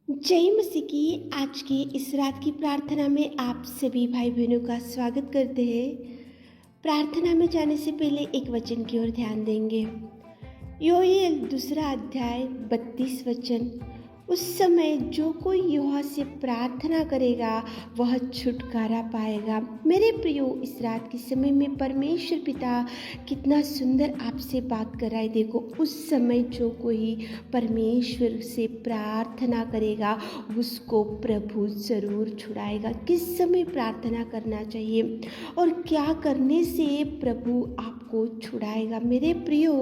जय मसीह की आज की इस रात की प्रार्थना में आप सभी भाई बहनों का स्वागत करते हैं। प्रार्थना में जाने से पहले एक वचन की ओर ध्यान देंगे। योएल 2 अध्याय 32 वचन। उस समय जो कोई यहोवा से प्रार्थना करेगा वह छुटकारा पाएगा। मेरे प्रियो, इस रात के समय में परमेश्वर पिता कितना सुंदर आपसे बात कर रहा है। देखो, उस समय जो कोई परमेश्वर से प्रार्थना करेगा उसको प्रभु ज़रूर छुड़ाएगा। किस समय प्रार्थना करना चाहिए और क्या करने से प्रभु आपको छुड़ाएगा? मेरे प्रियो,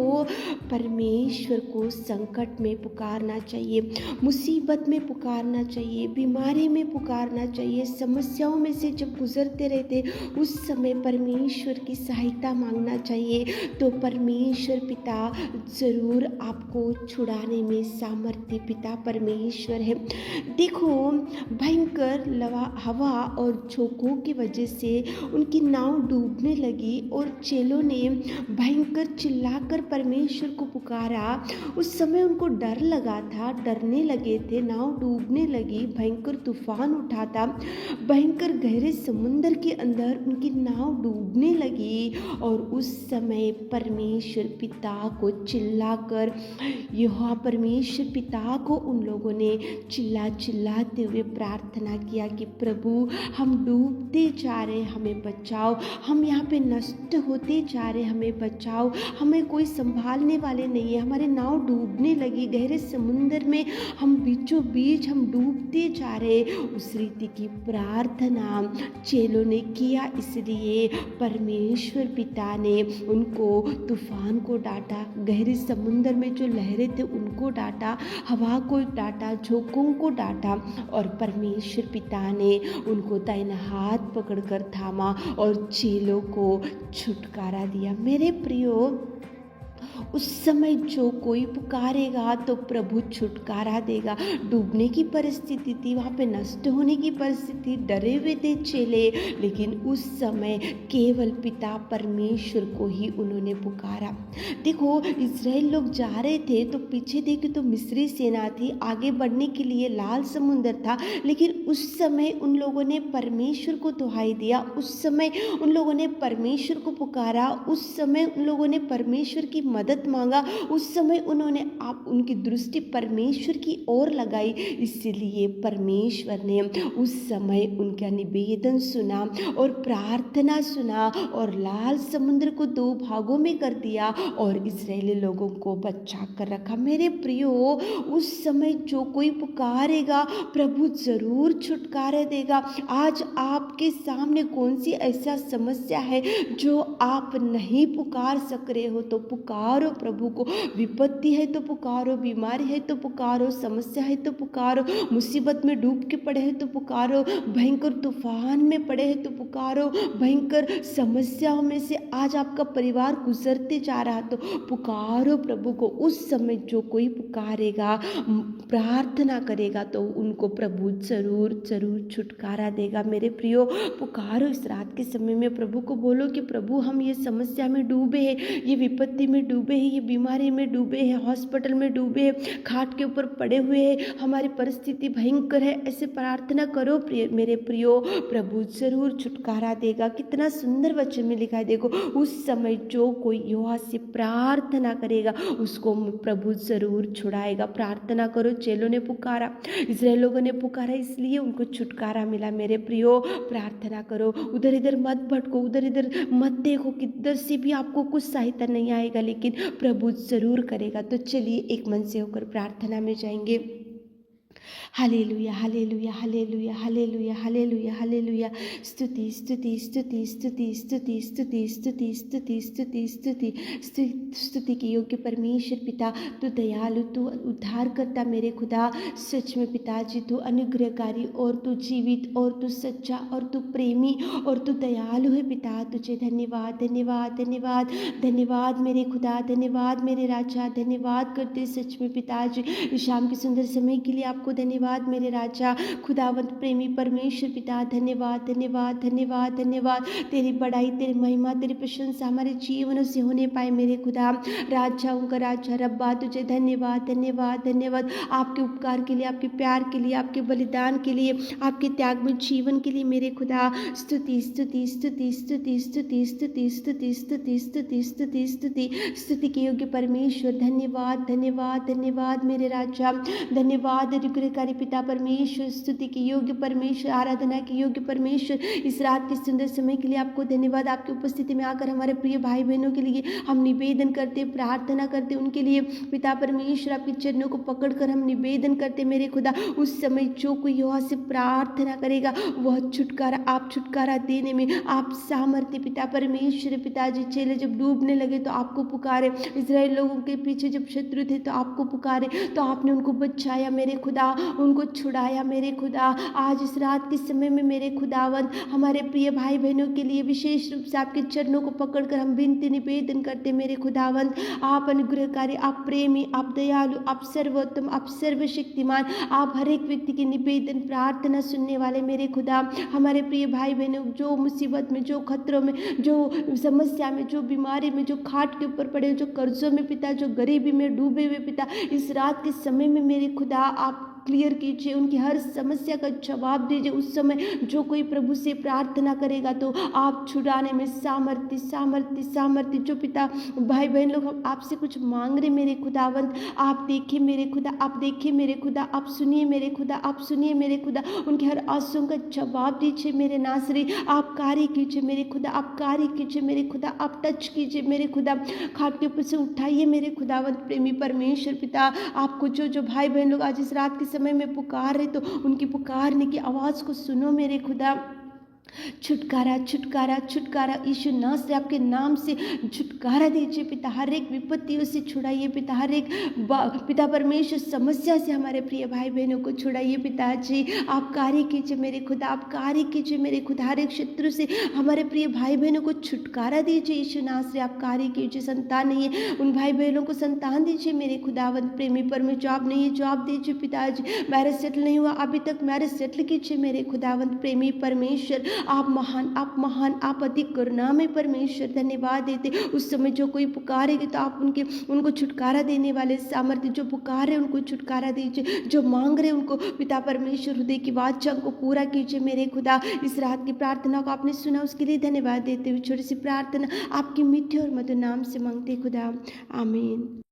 परमेश्वर को संकट में पुकारना चाहिए, मुसीबत में पुकारना चाहिए, बीमारी में पुकारना चाहिए। समस्याओं में से जब गुजरते रहते उस समय परमेश्वर की सहायता मांगना चाहिए, तो परमेश्वर पिता ज़रूर आपको छुड़ाने में सामर्थ्य पिता परमेश्वर है। देखो, भयंकर हवा और झोंकों की वजह से उनकी नाव डूबने लगी और चेलों ने भयंकर चिल्लाकर परमेश्वर को पुकारा। उस समय उनको डर लगा था, डरने लगे थे, नाव डूबने लगी, भयंकर तूफान उठा था, भयंकर गहरे समुद्र के अंदर उनकी नाव डूबने लगी। और उस समय परमेश्वर पिता को चिल्लाकर, यहोवा परमेश्वर पिता को उन लोगों ने चिल्लाते हुए प्रार्थना किया कि प्रभु, हम डूबते जा रहे, हमें बचाओ, हम यहाँ पे नष्ट होते जा रहे, हमें बचाओ, हमें कोई संभालने वाले नहीं है, हमारी नाव डूबने लगी, गहरे समुद्र में हम बीचों बीच हम डूबते जा रहे। उस रीति की प्रार्थना चेलों ने किया, इसलिए परमेश्वर पिता ने उनको तूफान को डांटा, गहरे समुद्र में जो लहरें थे उनको डांटा, हवा को डांटा, झोंकों को डांटा, और परमेश्वर पिता ने उनको दाहिना हाथ पकड़कर थामा और चेलों को छुटकारा दिया। मेरे प्रियो, उस समय जो कोई पुकारेगा तो प्रभु छुटकारा देगा। डूबने की परिस्थिति थी, वहाँ पे नष्ट होने की परिस्थिति, डरे हुए थे चेले, लेकिन उस समय केवल पिता परमेश्वर को ही उन्होंने पुकारा। देखो, इज़राइल लोग जा रहे थे तो पीछे देखे तो मिस्री सेना थी, आगे बढ़ने के लिए लाल समुद्र था, लेकिन उस समय उन लोगों ने परमेश्वर को दुहाई दिया, उस समय उन लोगों ने परमेश्वर को पुकारा, उस समय उन लोगों ने परमेश्वर की मदद मांगा, उस समय उन्होंने उनकी दृष्टि परमेश्वर की ओर लगाई, इसलिए परमेश्वर ने उस समय उनका निवेदन सुना और प्रार्थना सुना और लाल समुद्र को 2 भागों में कर दिया और इज़राइली लोगों को बचा कर रखा। मेरे प्रियो, उस समय जो कोई पुकारेगा प्रभु जरूर छुटकारा देगा। आज आपके सामने कौन सी ऐसा समस्या है जो आप नहीं पुकार सक रहे हो, तो पुकारो प्रभु को। विपत्ति है तो पुकारो, बीमारी है तो पुकारो, समस्या है तो पुकारो, मुसीबत में डूब के पड़े हैं तो पुकारो, भयंकर तूफान में पड़े हैं तो पुकारो, भयंकर समस्याओं में से आज आपका परिवार गुजरते जा रहा तो पुकारो प्रभु को। उस समय जो कोई पुकारेगा, प्रार्थना करेगा, तो उनको प्रभु जरूर छुटकारा देगा। मेरे प्रियो, पुकारो इस रात के समय में प्रभु को, बोलो कि प्रभु, हम ये समस्या में डूबे हैं, ये विपत्ति में डूबे हैं, ये बीमारी में डूबे हैं, हॉस्पिटल में डूबे हैं, खाट के ऊपर पड़े हुए हैं, हमारी परिस्थिति भयंकर है। ऐसे प्रार्थना करो मेरे प्रियो, प्रभु जरूर छुटकारा देगा। कितना सुंदर वचन में लिखा है, देखो, उस समय जो कोई यहोवा से प्रार्थना करेगा उसको प्रभु जरूर छुड़ाएगा। प्रार्थना करो। चेलों ने पुकारा, इज़राइल लोगों ने पुकारा, इसलिए उनको छुटकारा मिला। मेरे प्रियो, प्रार्थना करो, उधर इधर मत भटको, उधर इधर मत देखो, किधर से भी आपको कुछ सहायता नहीं आएगा, लेकिन प्रभु जरूर करेगा। तो चलिए एक मन से होकर प्रार्थना में जाएंगे। Hallelujah, hallelujah, hallelujah, hallelujah, hallelujah, hallelujah. स्तुति स्तुति स्तुति स्तुति स्तुति स्तुति स्तुति स्तुति स्तुति स्तुति स्तुति के योग्य परमेश्वर पिता, तू दयालु, तू उद्धारकर्ता मेरे खुदा, सच में पिताजी तू अनुग्रहकारी और तू जीवित और तू सच्चा और तू प्रेमी और तू दयालु है पिता। तुझे धन्यवाद, धन्यवाद, धन्यवाद, धन्यवाद मेरे खुदा, धन्यवाद मेरे राजा, धन्यवाद करते सच में पिताजी। इस शाम के सुंदर समय के लिए आपको धन्यवाद मेरे राजा, खुदावंत प्रेमी परमेश्वर पिता, धन्यवाद धन्यवाद धन्यवाद धन्यवाद। तेरी बड़ाई, तेरी महिमा, तेरी प्रशंसा हमारे जीवनों से होने पाए मेरे खुदा। राजाओं का राजा रब्बा, तुझे धन्यवाद धन्यवाद धन्यवाद आपके उपकार के लिए, आपके प्यार के लिए, आपके बलिदान के लिए, आपके त्याग में जीवन के लिए मेरे खुदा। स्तुति स्तुति स्तुति स्तुति स्तुति स्तुति स्तुति स्तुति स्तुति स्तुति स्तुति स्तुति के योग्य परमेश्वर, धन्यवाद धन्यवाद धन्यवाद मेरे राजा, धन्यवाद अनुग्रहकारी पिता परमेश्वर, स्तुति के योग्य परमेश्वर, आराधना के योग्य परमेश्वर। इस रात के सुंदर समय के लिए आपको धन्यवाद। आपकी उपस्थिति में आकर हमारे प्रिय भाई बहनों के लिए हम निवेदन करते, प्रार्थना करते, उनके लिए पिता परमेश्वर आपके चरणों को पकड़कर हम निवेदन करते मेरे खुदा। उस समय जो कोई यहोवा से प्रार्थना करेगा वह छुटकारा, आप छुटकारा देने में आप सामर्थ्य पिता परमेश्वर। पिताजी, चेले जब डूबने लगे तो आपको पुकारे, इस्राएल लोगों के पीछे जब शत्रु थे तो आपको पुकारे, तो आपने उनको बचाया मेरे खुदा, उनको छुड़ाया मेरे खुदा। आज इस रात के समय में मेरे खुदावंत हमारे प्रिय भाई बहनों के लिए विशेष रूप से आपके चरणों को पकड़कर हम विनती निवेदन करते मेरे खुदावंत। आप अनुग्रहकारी, आप प्रेमी, आप दयालु, आप सर्वोत्तम, आप सर्वशक्तिमान, आप हर एक व्यक्ति की निवेदन प्रार्थना सुनने वाले मेरे खुदा। हमारे प्रिय भाई बहनों जो मुसीबत में, जो खतरों में, जो समस्या में, जो बीमारी में, जो खाट के ऊपर पड़े, जो कर्जों में पिता, जो गरीबी में डूबे हुए पिता, इस रात के समय में मेरे खुदा आप क्लियर कीजिए, उनकी हर समस्या का जवाब दीजिए। उस समय जो कोई प्रभु से प्रार्थना करेगा तो आप छुड़ाने में सामर्थ्य सामर्थ्य सामर्थ्य। जो पिता भाई बहन लोग हम आपसे कुछ मांग रहे मेरे खुदावंत, आप देखिए मेरे खुदा, आप देखिए मेरे खुदा, आप सुनिए मेरे खुदा, आप सुनिए मेरे खुदा। उनके हर आंसुओं का जवाब दीजिए मेरे नासरी। आप कार्य कीजिए मेरे खुदा, आप कार्य कीजिए मेरे खुदा, आप टच कीजिए मेरे खुदा। खाट के ऊपर से उठाइए मेरे खुदावंत प्रेमी परमेश्वर पिता। आपको जो जो भाई बहन लोग आज इस रात के समय में पुकार रहे तो उनकी पुकारने की आवाज़ को सुनो मेरे खुदा। छुटकारा छुटकारा छुटकारा यीशु नाम से, आपके नाम से छुटकारा दीजिए पिता। हर एक विपत्तियों से छुड़ाइए पिता, हर एक पिता परमेश्वर समस्या से हमारे प्रिय भाई बहनों को छुड़ाइए पिताजी। आप कार्य कीजिए मेरे खुदा, आप कार्य कीजिए मेरे खुदा। हर एक शत्रु से हमारे प्रिय भाई बहनों को छुटकारा दीजिए यीशु नाम से। आप कार्य कीजिए, संतान नहीं है उन भाई बहनों को संतान दीजिए मेरे खुदावंत प्रेमी परमेश्वर। जॉब नहीं है जॉब दीजिए पिताजी। मैरिज सेटल नहीं हुआ अभी तक, मैरिज सेटल कीजिए मेरे खुदावंत प्रेमी परमेश्वर। आप महान, आप महान, आप अति करुणामय परमेश्वर। धन्यवाद देते उस समय जो कोई पुकारेगी तो आप उनको छुटकारा देने वाले सामर्थ्य। जो पुकारे उनको छुटकारा दीजिए, जो मांग रहे उनको पिता परमेश्वर हृदय की वाचा को पूरा कीजिए मेरे खुदा। इस रात की प्रार्थना को आपने सुना उसके लिए धन्यवाद देते हुए छोटी सी प्रार्थना आपकी मीठे और मधुर नाम से मांगते खुदा, आमीन।